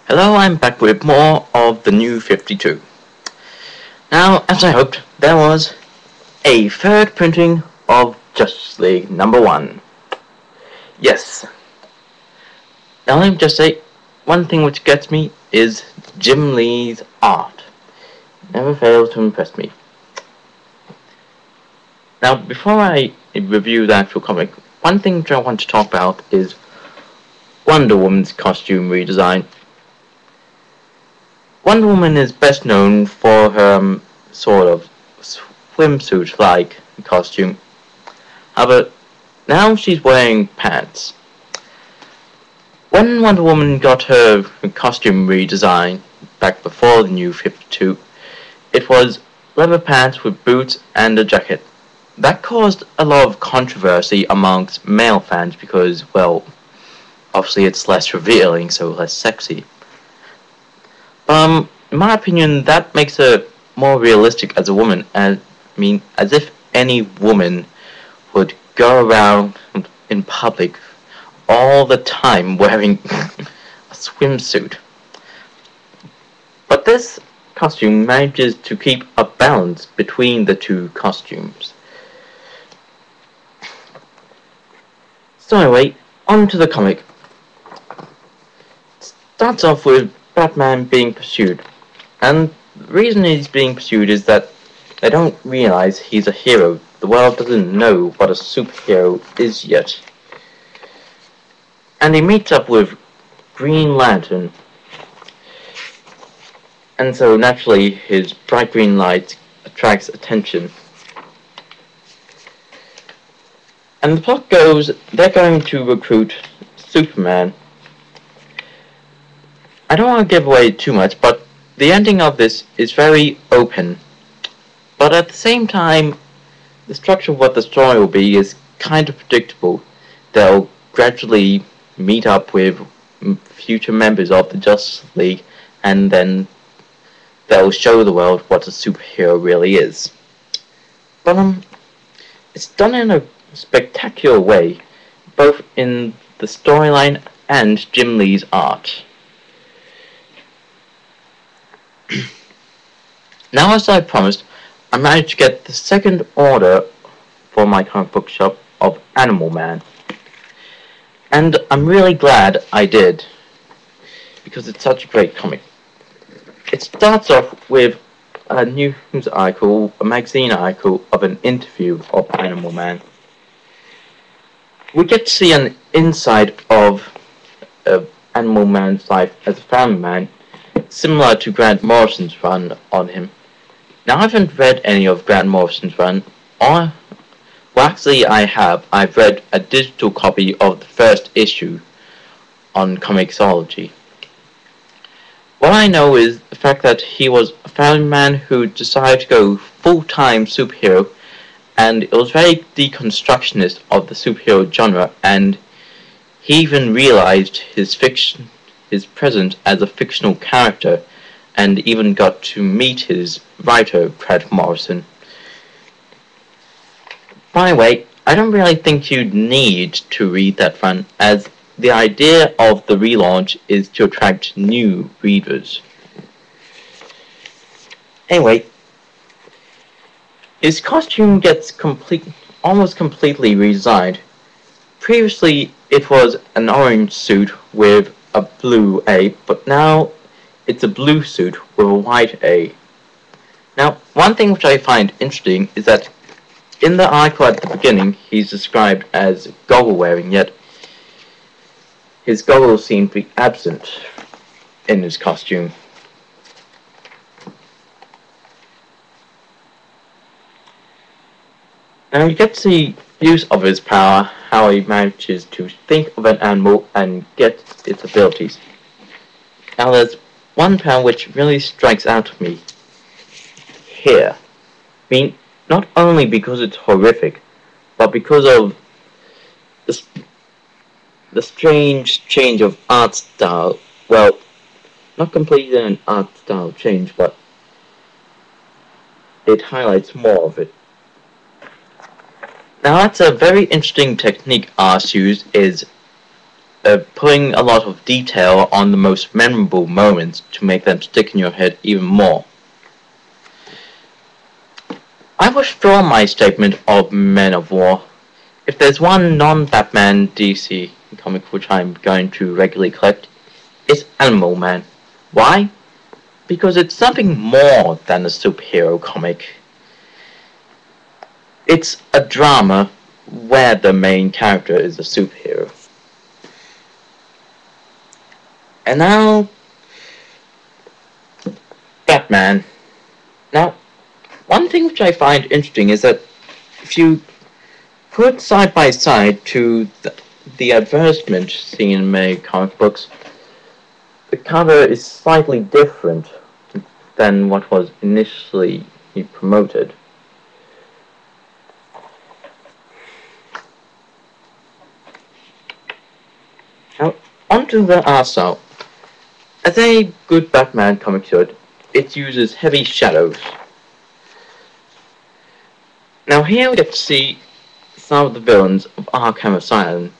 Hello, I'm back with more of the New 52. Now, as I hoped, there was a third printing of Justice League number 1. Yes. Now let me just say, one thing which gets me is Jim Lee's art. Never fails to impress me. Now, before I review the actual comic, one thing which I want to talk about is Wonder Woman's costume redesign. Wonder Woman is best known for her sort of swimsuit-like costume. However, now she's wearing pants. When Wonder Woman got her costume redesign back before the New 52, it was leather pants with boots and a jacket. That caused a lot of controversy amongst male fans because, well, obviously it's less revealing, so less sexy. In my opinion, that makes her more realistic as a woman. As if any woman would go around in public all the time wearing a swimsuit. But this costume manages to keep a balance between the two costumes. So anyway, on to the comic. It starts off with Batman being pursued, and the reason he's being pursued is that they don't realize he's a hero. The world doesn't know what a superhero is yet. And he meets up with Green Lantern, and so naturally his bright green light attracts attention. And the plot goes, they're going to recruit Superman. I don't want to give away too much, but the ending of this is very open. But at the same time, the structure of what the story will be is kind of predictable. They'll gradually meet up with future members of the Justice League, and then they'll show the world what a superhero really is. But it's done in a spectacular way, both in the storyline and Jim Lee's art. Now, as I promised, I managed to get the second order for my comic book shop of Animal Man. And I'm really glad I did, because it's such a great comic. It starts off with a news article, a magazine article of an interview of Animal Man. We get to see an inside of Animal Man's life as a family man, similar to Grant Morrison's run on him. Now, I haven't read any of Grant Morrison's run, actually I have. I've read a digital copy of the first issue on Comixology. What I know is the fact that he was a family man who decided to go full-time superhero, and it was very deconstructionist of the superhero genre, and he even realized his presence as a fictional character, and even got to meet his writer, Grant Morrison. By the way, I don't really think you need to read that run, as the idea of the relaunch is to attract new readers. Anyway, his costume gets almost completely redesigned. Previously, it was an orange suit with a blue A, but now it's a blue suit with a white A. Now, one thing which I find interesting is that in the article at the beginning, he's described as goggle-wearing, yet his goggles seem to be absent in his costume. Now you get to see use of his power, how he manages to think of an animal and get its abilities. Now there's one power which really strikes out to me here. Not only because it's horrific, but because of the strange change of art style. Well, not completely an art style change, but it highlights more of it. Now that's a very interesting technique Ars used, is putting a lot of detail on the most memorable moments to make them stick in your head even more. I withdraw my statement of Men of War. If there's one non-Batman DC comic which I'm going to regularly collect, it's Animal Man. Why? Because it's something more than a superhero comic. It's a drama where the main character is a superhero. And now, Batman. Now, one thing which I find interesting is that if you put side by side to the advertisement seen in many comic books, the cover is slightly different than what was initially promoted. Now, onto the art style. As a good Batman comic should, it uses heavy shadows. Now here we get to see some of the villains of Arkham Asylum,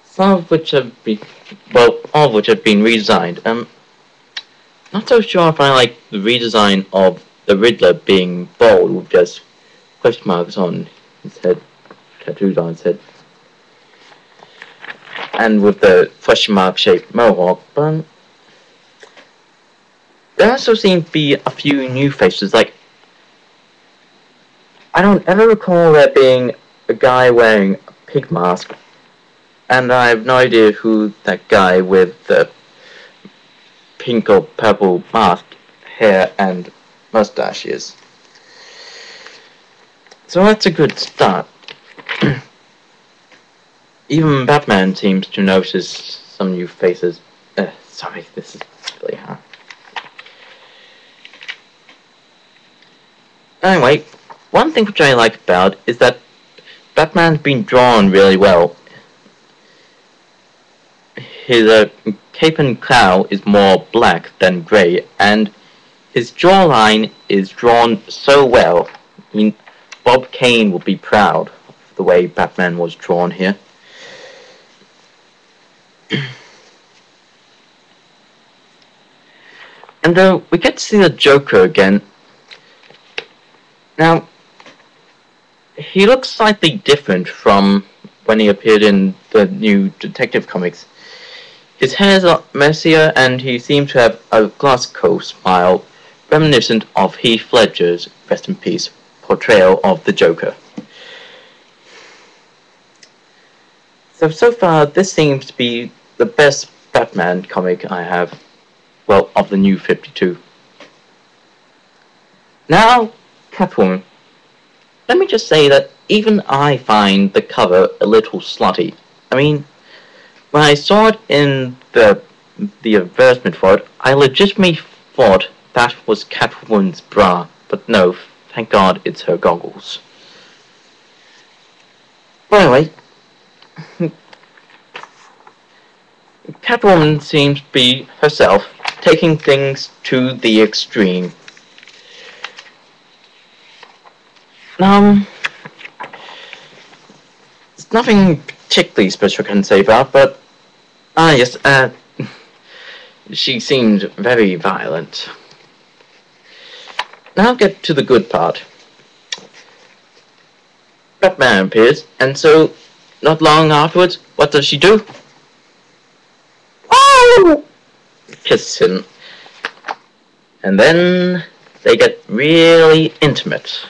some of which have been, well, all of which have been redesigned. Not so sure if I like the redesign of the Riddler being bald with just question marks on his head, tattooed on his head, and with the question mark shaped mohawk, but there also seem to be a few new faces. Like, I don't ever recall there being a guy wearing a pig mask, and I have no idea who that guy with the pink or purple mask, hair and mustache is. So that's a good start. Even Batman seems to notice some new faces. Sorry, this is really hard. Anyway, one thing which I like about is that Batman's been drawn really well. His cape and cowl is more black than grey, and his jawline is drawn so well. I mean, Bob Kane will be proud of the way Batman was drawn here. And we get to see the Joker again. Now, he looks slightly different from when he appeared in the new Detective Comics. His hair is messier, and he seems to have a Glasgow smile, reminiscent of Heath Ledger's, rest in peace, portrayal of the Joker. So far, this seems to be the best Batman comic I have, well, of the new 52. Now, Catwoman. Let me just say that even I find the cover a little slutty. I mean, when I saw it in the advertisement for it, I legitimately thought that was Catwoman's bra, but no, thank God it's her goggles. But anyway, Catwoman seems to be herself, taking things to the extreme. There's nothing particularly special I can say about, but yes, she seemed very violent. Now get to the good part. Batman appears, and so, not long afterwards, what does she do? Oh! Kiss him. And then they get really intimate.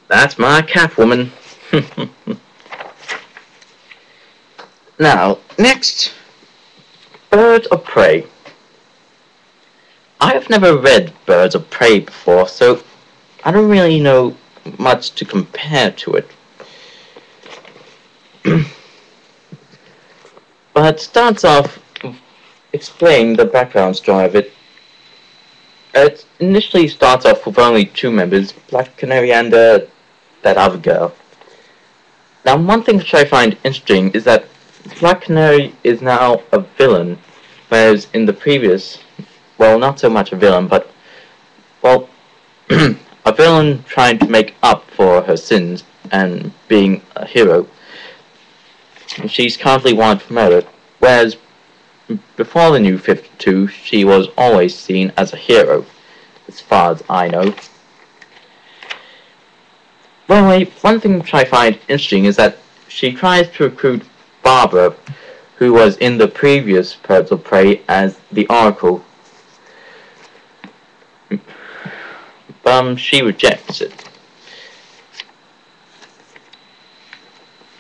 That's my Catwoman. Now, next, Birds of Prey. I have never read Birds of Prey before, so I don't really know much to compare to it. But it starts off explaining the background story of it. It initially starts off with only two members, Black Canary and that other girl. Now, one thing which I find interesting is that Black Canary is now a villain, whereas in the previous, well, not so much a villain, but, well, a villain trying to make up for her sins and being a hero. she's currently wanted for murder, whereas before the New 52, she was always seen as a hero, as far as I know. Well, one thing which I find interesting is that she tries to recruit Barbara, who was in the previous Birds of Prey as the Oracle. She rejects it.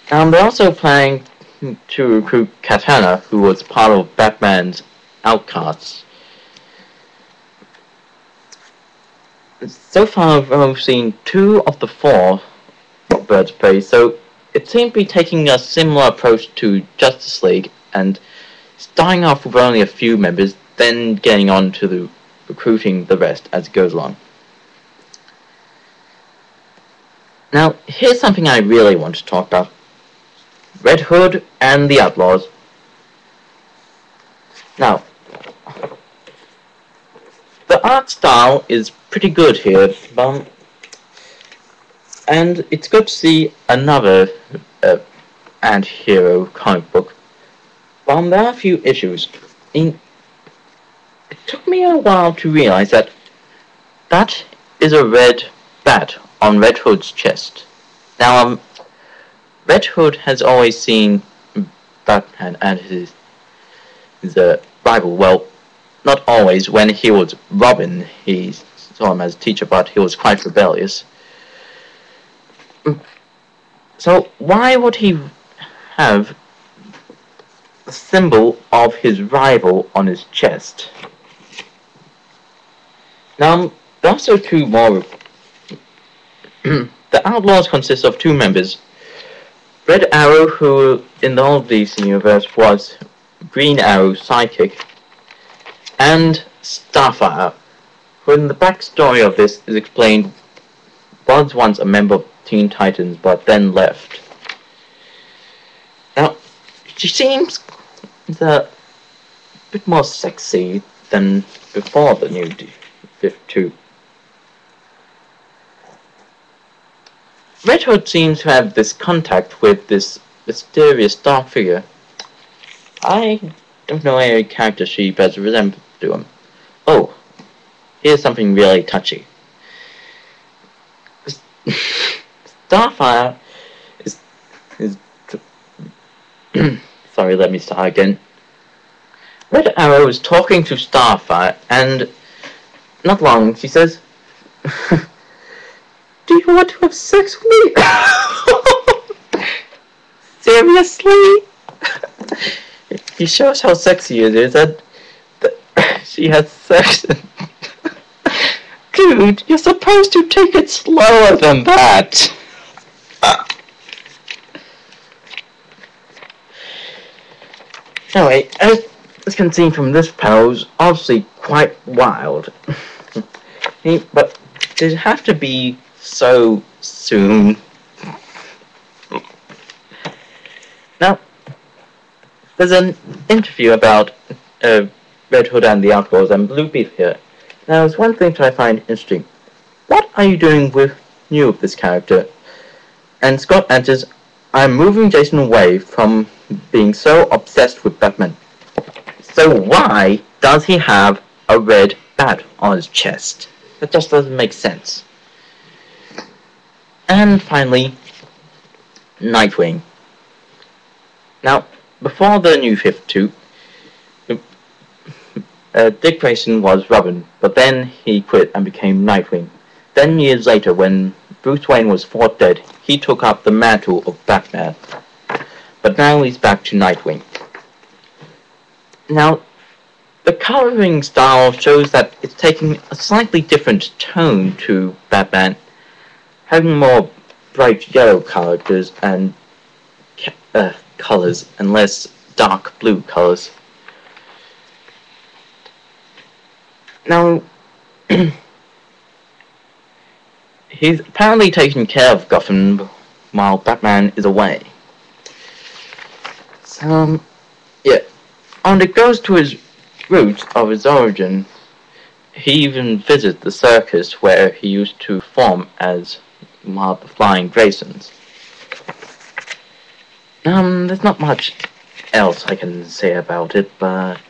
They're also planning to recruit Katana, who was part of Batman's outcasts. So far, I've only seen 2 of the 4 Birds of Prey, so it seems to be taking a similar approach to Justice League, and starting off with only a few members, then getting on to the recruiting the rest as it goes along. Now, here's something I really want to talk about. Red Hood and the Outlaws. Now, the art style is pretty good here, and it's good to see another anti-hero comic book. There are a few issues. It took me a while to realize that that is a red bat on Red Hood's chest. Now, Red Hood has always seen Batman and his rival. Well, not always. When he was Robin, he saw him as a teacher, but he was quite rebellious. So why would he have the symbol of his rival on his chest? Now, there are also 2 more. The Outlaws consist of 2 members. Red Arrow, who in the old DC universe was Green Arrow's sidekick, and Starfire, who in the backstory of this is explained was once a member of Teen Titans but then left. Now, she seems a bit more sexy than before the New 52. Red Hood seems to have this contact with this mysterious dark figure. I don't know any character she bears resemblance to him. Oh, here's something really touchy. Starfire is sorry, let me start again. Red Arrow is talking to Starfire, and not long she says, "Do you want to have sex with me?" Seriously? He shows how sexy it is, and she has sex. Dude, you're supposed to take it slower than that. Anyway, as you can see from this panel, it's obviously quite wild. But did it have to be so soon? Now, there's an interview about Red Hood and the Outlaws and Blue Beetle here. Now, there's one thing that I find interesting. What are you doing with new of this character? And Scott answers, "I'm moving Jason away from being so obsessed with Batman." So why does he have a red bat on his chest? That just doesn't make sense. And finally, Nightwing. Now, before the New 52, Dick Grayson was Robin, but then he quit and became Nightwing. Then years later, when Bruce Wayne was thought dead, he took up the mantle of Batman. But now he's back to Nightwing. Now, the coloring style shows that it's taking a slightly different tone to Batman, having more bright yellow characters and colors and less dark blue colors. Now, he's apparently taking care of Gotham while Batman is away. So, yeah. And it goes to his roots of his origin. He even visits the circus where he used to perform as one of the Flying Graysons. There's not much else I can say about it, but